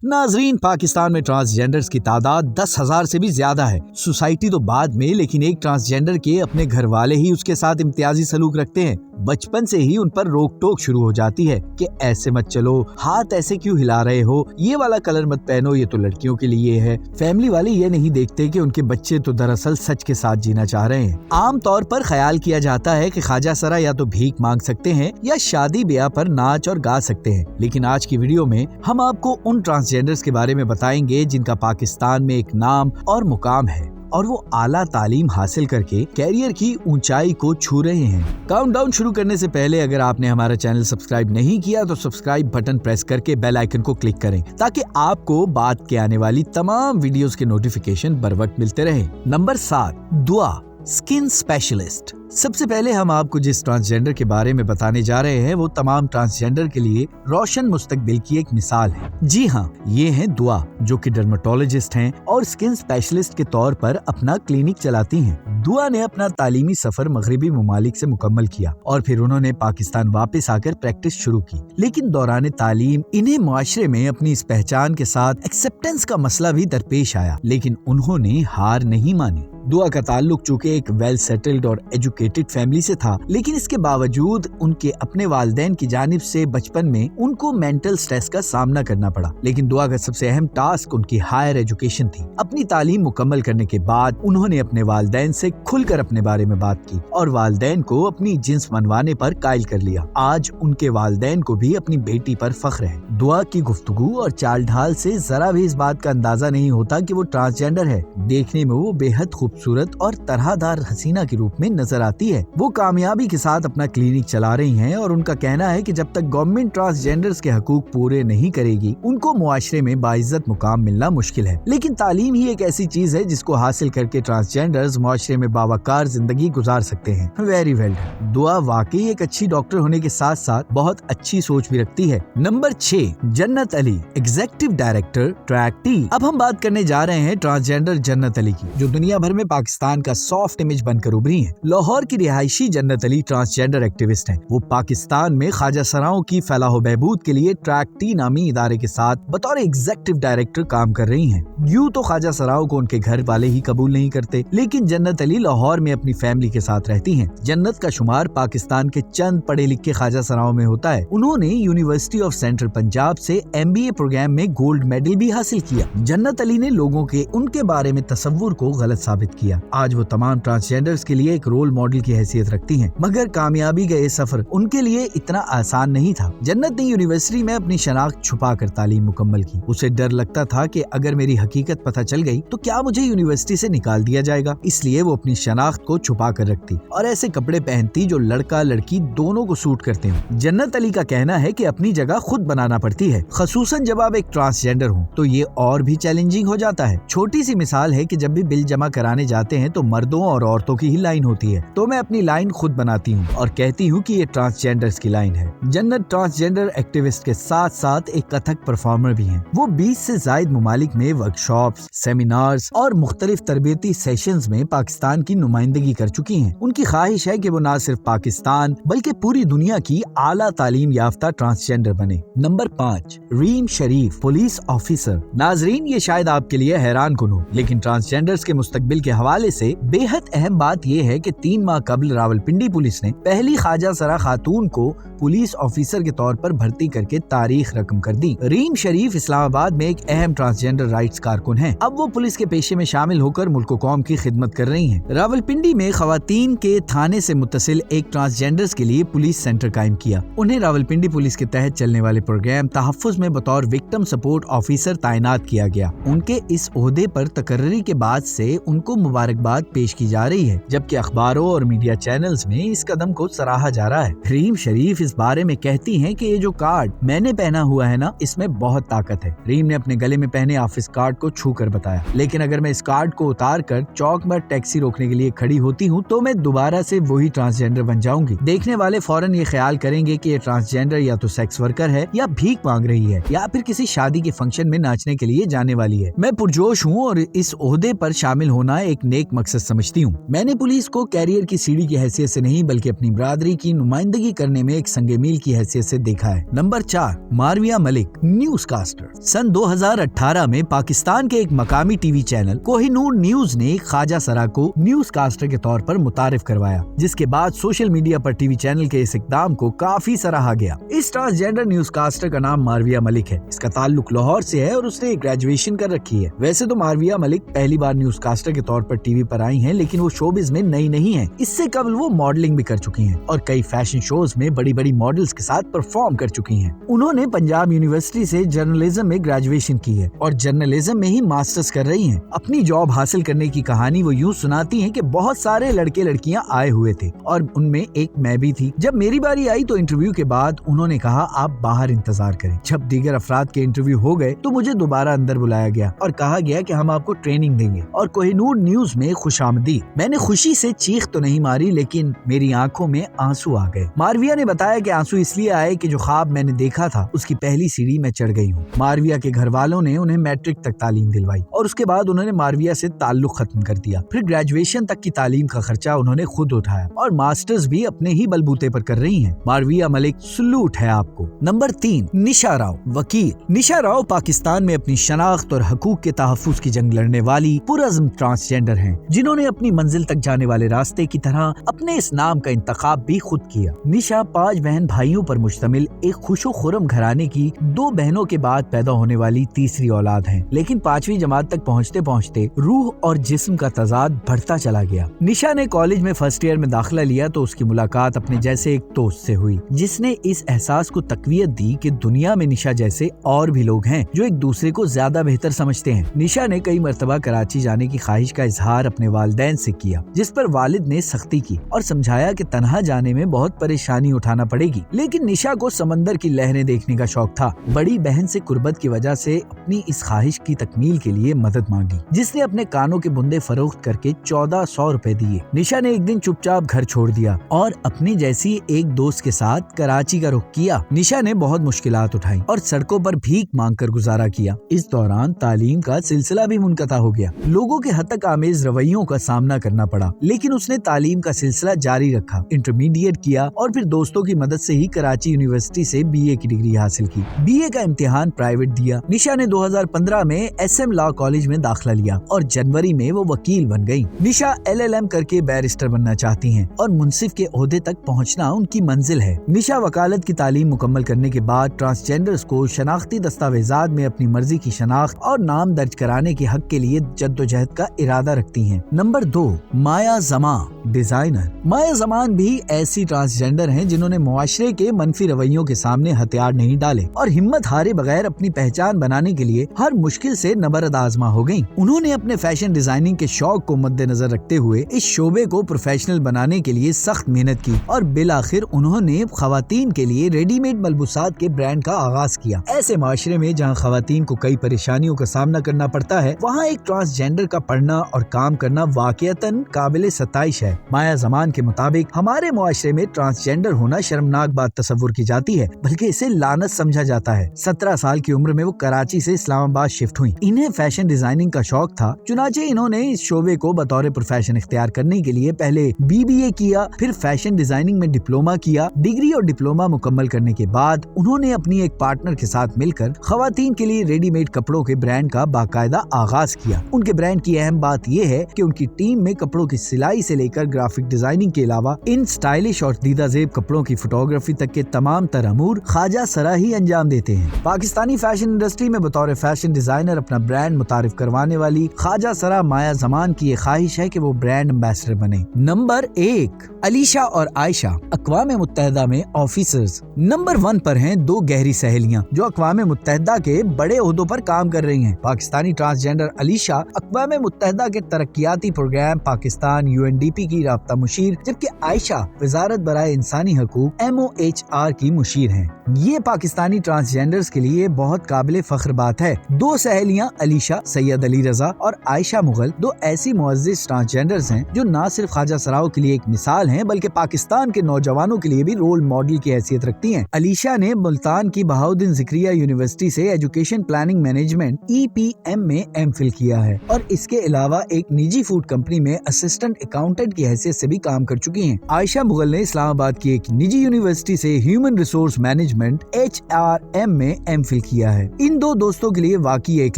नाजरीन, पाकिस्तान में ट्रांसजेंडर्स की तादाद 10,000 से भी ज्यादा है। सोसाइटी तो बाद में, लेकिन एक ट्रांसजेंडर के अपने घर वाले ही उसके साथ इम्तियाजी सलूक रखते हैं। बचपन से ही उन पर रोक टोक शुरू हो जाती है कि ऐसे मत चलो, हाथ ऐसे क्यों हिला रहे हो, ये वाला कलर मत पहनो, ये तो लड़कियों के लिए है। फैमिली वाले ये नहीं देखते कि उनके बच्चे तो दरअसल सच के साथ जीना चाह रहे हैं। आम तौर पर ख्याल किया जाता है कि ख्वाजा सरा या तो भीख मांग सकते हैं या शादी ब्याह पर नाच और गा सकते हैं। लेकिन आज की वीडियो में हम आपको उन ट्रांसजेंडर्स के बारे में बताएंगे जिनका पाकिस्तान में एक नाम और मुकाम है और वो आला तालीम हासिल करके कैरियर की ऊंचाई को छू रहे हैं। काउंटडाउन शुरू करने से पहले अगर आपने हमारा चैनल सब्सक्राइब नहीं किया तो सब्सक्राइब बटन प्रेस करके बेल आइकन को क्लिक करें ताकि आपको बाद के आने वाली तमाम वीडियोस के नोटिफिकेशन बर वक्त मिलते रहे। नंबर 7, दुआ, स्किन स्पेशलिस्ट। सबसे पहले हम आपको जिस ट्रांसजेंडर के बारे में बताने जा रहे हैं वो तमाम ट्रांसजेंडर के लिए रोशन मुस्तकबिल की एक मिसाल है। जी हाँ, ये हैं दुआ, जो कि डर्मेटोलॉजिस्ट हैं और स्किन स्पेशलिस्ट के तौर पर अपना क्लिनिक चलाती हैं। दुआ ने अपना तालीमी सफर मगरिबी ममालिक से मुकम्मल किया और फिर उन्होंने पाकिस्तान वापस आकर प्रैक्टिस शुरू की। लेकिन दौरान तालीम इन्हें मुआशरे में अपनी इस पहचान के साथ एक्सेप्टेंस का मसला भी दरपेश आया, लेकिन उन्होंने हार नहीं मानी। दुआ का ताल्लुक चूँकि एक वेल सेटल्ड और एजुकेटेड फैमिली से था, लेकिन इसके बावजूद उनके अपने वालिदैन की जानिब से बचपन में उनको मेंटल स्ट्रेस का सामना करना पड़ा। लेकिन दुआ का सबसे अहम टास्क उनकी हायर एजुकेशन थी। अपनी तालीम मुकम्मल करने के बाद उन्होंने अपने वालिदैन से खुलकर अपने बारे में बात की और वालिदैन को अपनी जिन्स मनवाने पर कायल कर लिया। आज उनके वालिदैन को भी अपनी बेटी पर फख्र है। दुआ की गुफ्तगू और चाल ढाल से जरा भी इस बात का अंदाजा नहीं होता कि वो ट्रांसजेंडर है। देखने में वो बेहद खूबसूरत और तरहदार हसीना के रूप में नजर आती है। वो कामयाबी के साथ अपना क्लिनिक चला रही हैं और उनका कहना है कि जब तक गवर्नमेंट ट्रांसजेंडर्स के हकूक पूरे नहीं करेगी उनको मुआशरे में बाइज्जत मुकाम मिलना मुश्किल है। लेकिन तालीम ही एक ऐसी चीज है जिसको हासिल करके ट्रांसजेंडर्स मुआशरे में बावकार जिंदगी गुजार सकते हैं। Very well done. दुआ वाकई एक अच्छी डॉक्टर होने के साथ साथ बहुत अच्छी सोच भी रखती है। नंबर 6, जन्नत Ali, executive director track T. अब हम बात करने जा रहे हैं ट्रांसजेंडर जन्नत अली की, जो दुनिया भर में पाकिस्तान का सॉफ्ट इमेज बनकर उभरी है। लाहौर की रिहायशी जन्नत अली ट्रांसजेंडर एक्टिविस्ट हैं। वो पाकिस्तान में ख्वाजा सराओं की फलाह बहबूद के लिए ट्रैक टी नामी इदारे के साथ बतौर एग्जीक्यूटिव डायरेक्टर काम कर रही हैं। यूं तो ख्वाजा सराओं को उनके घर वाले ही कबूल नहीं करते, लेकिन जन्नत अली लाहौर में अपनी फैमिली के साथ रहती हैं। जन्नत का शुमार पाकिस्तान के चंद पढ़े लिखे ख्वाजा सराओं में होता है। उन्होंने यूनिवर्सिटी ऑफ सेंट्रल पंजाब से MBA प्रोग्राम में गोल्ड मेडल भी हासिल किया। जन्नत अली ने लोगों के उनके बारे में तसव्वुर को गलत साबित किया। आज वो तमाम ट्रांसजेंडर्स के लिए एक रोल मॉडल की हैसियत रखती हैं, मगर कामयाबी का ये सफर उनके लिए इतना आसान नहीं था। जन्नत ने यूनिवर्सिटी में अपनी शनाख्त छुपा कर तालीम मुकम्मल की। उसे डर लगता था कि अगर मेरी हकीकत पता चल गई तो क्या मुझे यूनिवर्सिटी से निकाल दिया जाएगा, इसलिए वो अपनी शनाख्त को छुपा कर रखती और ऐसे कपड़े पहनती जो लड़का लड़की दोनों को सूट करते हो। जन्नत अली का कहना है कि अपनी जगह खुद बनाना पड़ती है, खसूसन जब आप एक ट्रांसजेंडर हो तो ये और भी चैलेंजिंग हो जाता है। छोटी सी मिसाल है कि जब भी बिल जमा कराने जाते हैं तो मर्दों और औरतों की ही लाइन होती है, तो मैं अपनी लाइन खुद बनाती हूँ और कहती हूँ कि ये ट्रांसजेंडर्स की लाइन है। जन्नत ट्रांसजेंडर एक्टिविस्ट के साथ साथ एक कथक परफॉर्मर भी हैं। वो 20 से ज्यादा ममालिक में वर्कशॉप्स, सेमिनार्स और मुख्तलिफ तरबियती सेशंस में पाकिस्तान की नुमाइंदगी कर चुकी हैं। उनकी ख्वाहिश है कि वो न सिर्फ पाकिस्तान बल्कि पूरी दुनिया की आला तालीम याफ्ता ट्रांसजेंडर बने। नंबर 5, रीम शरीफ, पुलिस ऑफिसर। नाजरीन, ये शायद आपके लिए हैरान कुन हो, लेकिन ट्रांसजेंडर्स के मुस्तकबिल के हवाले से बेहद अहम बात यह है कि 3 माह कबल रावलपिंडी पुलिस ने पहली ख्वाजा सरा खातून को पुलिस ऑफिसर के तौर पर भर्ती करके तारीख रकम कर दी। रीम शरीफ इस्लामाबाद में एक अहम ट्रांसजेंडर राइट्स कारकुन हैं। अब वो पुलिस के पेशे में शामिल होकर मुल्क व कौम की खिदमत कर रही हैं। रावलपिंडी में खवातीन के थाने से मुत्तसिल एक ट्रांसजेंडर्स के लिए पुलिस सेंटर कायम किया। उन्हें रावलपिंडी पुलिस के तहत चलने वाले प्रोग्राम तहफ्फुज में बतौर विक्टिम सपोर्ट ऑफिसर तैनात किया गया। उनके इस ओहदे पर तकर्री के बाद से उनको मुबारकबाद पेश की जा रही है, जबकि अखबारों और मीडिया चैनल्स में इस कदम को सराहा जा रहा है। रीम शरीफ इस बारे में कहती हैं कि ये जो कार्ड मैंने पहना हुआ है ना, इसमें बहुत ताकत है। रीम ने अपने गले में पहने ऑफिस कार्ड को छू कर बताया, लेकिन अगर मैं इस कार्ड को उतार कर चौक पर टैक्सी रोकने के लिए खड़ी होती हूँ तो मैं दोबारा से वही ट्रांसजेंडर बन जाऊंगी। देखने वाले फौरन ये ख्याल करेंगे कि ये ट्रांसजेंडर या तो सेक्स वर्कर है या भीख मांग रही है या फिर किसी शादी के फंक्शन में नाचने के लिए जाने वाली है। मैं पुरजोश हूँ और इस ओहदे पर शामिल होना एक नेक मकसद समझती हूँ। मैंने पुलिस को कैरियर की सीढ़ी की हैसियत से नहीं बल्कि अपनी बरादरी की नुमाइंदगी करने में एक संगे मील की हैसियत से देखा है। Number 4, Marvia Malik, newscaster. सन 2018 में पाकिस्तान के एक मकामी टीवी चैनल कोहिनूर न्यूज ने ख्वाजा सरा को न्यूज कास्टर के तौर पर मुतारिफ करवाया, जिसके बाद सोशल मीडिया पर टीवी चैनल के इस इकदाम को काफी सराहा गया। इस ट्रांसजेंडर न्यूज कास्टर का नाम मारविया मलिक है। इसका ताल्लुक लाहौर से है और उसने ग्रेजुएशन कर रखी है। वैसे तो मारविया मलिक पहली बार न्यूज कास्टर के तौर पर टीवी पर आई हैं, लेकिन वो शोबिज में नई नहीं है। इससे कबल वो मॉडलिंग भी कर चुकी हैं और कई फैशन शोज में बड़ी बड़ी मॉडल्स के साथ परफॉर्म कर चुकी हैं। उन्होंने पंजाब यूनिवर्सिटी से जर्नलिज्म में ग्रेजुएशन की है और जर्नलिज्म में ही मास्टर्स कर रही हैं। अपनी जॉब हासिल करने की कहानी वो यूँ सुनाती हैं कि बहुत सारे लड़के लड़कियां आए हुए थे और उनमें एक मैं भी थी। जब मेरी बारी आई तो इंटरव्यू के बाद उन्होंने कहा आप बाहर इंतजार करें। जब दीगर अफराद के इंटरव्यू हो गए तो मुझे दोबारा अंदर बुलाया गया और कहा गया कि हम आपको ट्रेनिंग देंगे और कोहिनूर न्यूज में खुशामदीद। मैंने खुशी से चीख तो नहीं मारी, लेकिन मेरी आंखों में आंसू आ गए। मारविया ने बताया कि आंसू इसलिए आए कि जो ख्वाब मैंने देखा था उसकी पहली सीढ़ी मैं चढ़ गई हूँ। मारविया के घर वालों ने उन्हें मैट्रिक तक तालीम दिलवाई और उसके बाद उन्होंने मारविया से ताल्लुक खत्म कर दिया। फिर ग्रेजुएशन तक की तालीम का खर्चा उन्होंने खुद उठाया और मास्टर्स भी अपने ही बलबूते पर कर रही हैं। मारविया मलिक, सलूट है आपको। नंबर 3, निशा राव, वकील। निशा राव पाकिस्तान में अपनी शनाख्त और हकूक के तहफ्फुज की जंग लड़ने वाली पुरअज़्म ट्रांसजेंडर हैं, जिन्होंने अपनी मंजिल तक जाने वाले रास्ते की तरह अपने इस नाम का इंतखाब भी खुद किया। निशा 5 बहन भाइयों पर मुश्तमिल एक खुशो खुरम घराने की 2 बहनों के बाद पैदा होने वाली तीसरी औलाद है, लेकिन 5वीं जमात तक पहुँचते पहुँचते रूह और जिस्म का तजाद बढ़ता चला गया। निशा ने कॉलेज में फर्स्ट ईयर में दाखिला लिया तो उसकी मुलाकात अपने जैसे एक दोस्त से हुई, जिसने इस एहसास को तकवीत दी कि दुनिया में निशा जैसे और भी लोग हैं जो एक दूसरे को ज्यादा बेहतर समझते हैं। निशा ने कई मरतबा कराची जाने की ख्वाहिश का इजहार अपने वालिदैन से किया, जिस पर वालिद ने सख्ती की और समझाया कि तन्हा जाने में बहुत परेशानी उठाना पड़ेगी, लेकिन निशा को समंदर की लहरें देखने का शौक था। बड़ी बहन से कुर्बत की वजह से अपनी इस ख्वाहिश की तकमील के लिए मदद मांगी, जिसने अपने कानों के बुंदे फरोख्त करके 1400 रुपए दिए। निशा ने एक दिन चुपचाप घर छोड़ दिया और अपनी जैसी एक दोस्त के साथ कराची का रुख किया। निशा ने बहुत मुश्किलात उठाई और सड़कों पर भीख मांग कर गुजारा किया। इस दौरान तालीम का सिलसिला भी मुनक़ता हो गया। लोगों के हतक आमेज रवैयों का सामना करना पड़ा, लेकिन उसने तालीम का सिलसिला जारी रखा, इंटरमीडिएट किया और फिर दोस्तों की मदद से ही कराची यूनिवर्सिटी से बीए की डिग्री हासिल की। बीए का इम्तिहान प्राइवेट दिया। निशा ने 2015 में SM लॉ कॉलेज में दाखिला लिया और जनवरी में वो वकील बन गयी। निशा LLM करके बैरिस्टर बनना चाहती हैं और मुंसिफ के ओहदे तक पहुंचना उनकी मंजिल है। निशा वकालत की तालीम मुकम्मल करने के बाद ट्रांसजेंडर्स को शनाख्ती दस्तावेजात में अपनी मर्जी की शनाख्त और नाम दर्ज कराने के हक के लिए जद्दोजहद का इरादा रखती हैं। नंबर 2, माया ज़मा, डिजाइनर। माया ज़मान भी ऐसी ट्रांसजेंडर हैं जिन्होंने मुआशरे के मनफी रवैयों के सामने हथियार नहीं डाले और हिम्मत हारे बगैर अपनी पहचान बनाने के लिए हर मुश्किल से नबरद आजमा हो गयी। उन्होंने अपने फैशन डिजाइनिंग के शौक को मद्देनजर रखते हुए इस शोबे को प्रोफेशनल बनाने के लिए सख्त मेहनत की और बिलाखिर उन्होंने खवातीन के लिए रेडीमेड मलबूसात के ब्रांड का आगाज किया। ऐसे माशरे में जहाँ खवातीन को कई परेशानियों का सामना करना पड़ता है, वहाँ एक ट्रांसजेंडर का पढ़ना और काम करना वाकईतन काबिल सताइश है। माया ज़मान के मुताबिक हमारे मुआशरे में ट्रांसजेंडर होना शर्मनाक बात तस्वुर की जाती है, बल्कि इसे लानत समझा जाता है। 17 साल की उम्र में वो कराची से इस्लामाबाद शिफ्ट हुई। इन्हें फैशन डिजाइनिंग का शौक था, चुनाचे इन्होंने इस शोबे को बतौर प्रोफेशन इख्तियार करने के लिए पहले BBA किया, फिर फैशन डिजाइनिंग में डिप्लोमा किया। डिग्री और डिप्लोमा मुकम्मल करने के बाद उन्होंने अपनी एक पार्टनर के साथ मिलकर खवातीन के लिए रेडीमेड कपड़ों के ब्रांड का बाकायदा आगाज किया। उनके ब्रांड की अहम बात यह है कि उनकी टीम में कपड़ों की सिलाई से लेकर ग्राफिक डिजाइनिंग के अलावा इन स्टाइलिश और दीदा ज़ेब कपड़ों की फोटोग्राफी तक के तमाम तर अमूर ख्वाजा सरा ही अंजाम देते हैं। पाकिस्तानी फैशन इंडस्ट्री में बतौर फैशन डिजाइनर अपना ब्रांड मुतारिफ करवाने वाली ख्वाजा सरा माया ज़मान की ये ख्वाहिश है कि वो ब्रांड एम्बेसडर बने। नंबर 1, अलीशा और आयशा, अक़वाम मुत्तहिदा में ऑफिसर्स। नंबर 1 पर हैं 2 गहरी सहेलियां जो अक़वाम मुत्तहिदा के बड़े ओहदों पर काम कर रही हैं। पाकिस्तानी ट्रांसजेंडर अलीशा अक़वाम मुत्तहिदा के तरक्याती प्रोग्राम पाकिस्तान UNDP की राब्ता मुशीर, जबकि आयशा वजारत बराए इंसानी हकूक MOHR की मुशीर हैं। ये पाकिस्तानी ट्रांसजेंडर्स के लिए बहुत काबिल फख्र बात है। 2 सहेलियां अलीशा सैयद अली रजा और आयशा मुगल 2 ऐसी मुअज़्ज़िज़ ऐसे ट्रांसजेंडर्स हैं जो न सिर्फ ख्वाजा सराओं के लिए एक मिसाल हैं बल्कि पाकिस्तान के नौजवानों के लिए भी रोल मॉडल की हैसियत रखती हैं। अलीशा ने मुल्तान की बहाउद्दीन ज़िक्रिया यूनिवर्सिटी से एजुकेशन प्लानिंग मैनेजमेंट EPM में MPhil किया है और इसके अलावा एक निजी फूड कंपनी में असिस्टेंट अकाउंटेंट की हैसियत से भी काम कर चुकी हैं। आयशा मुगल ने इस्लामाबाद की एक निजी यूनिवर्सिटी से ह्यूमन रिसोर्स मैनेजमेंट HRM में MPhil किया है। इन दो दोस्तों के लिए वाकई एक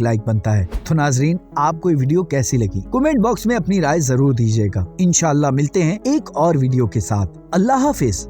लाइक बनता है। तो नाजरीन, आपको ये वीडियो कैसी लगी कमेंट बॉक्स में अपनी राय जरूर दीजिएगा। इंशाअल्लाह मिलते हैं एक और वीडियो के साथ। अल्लाह हाफिज।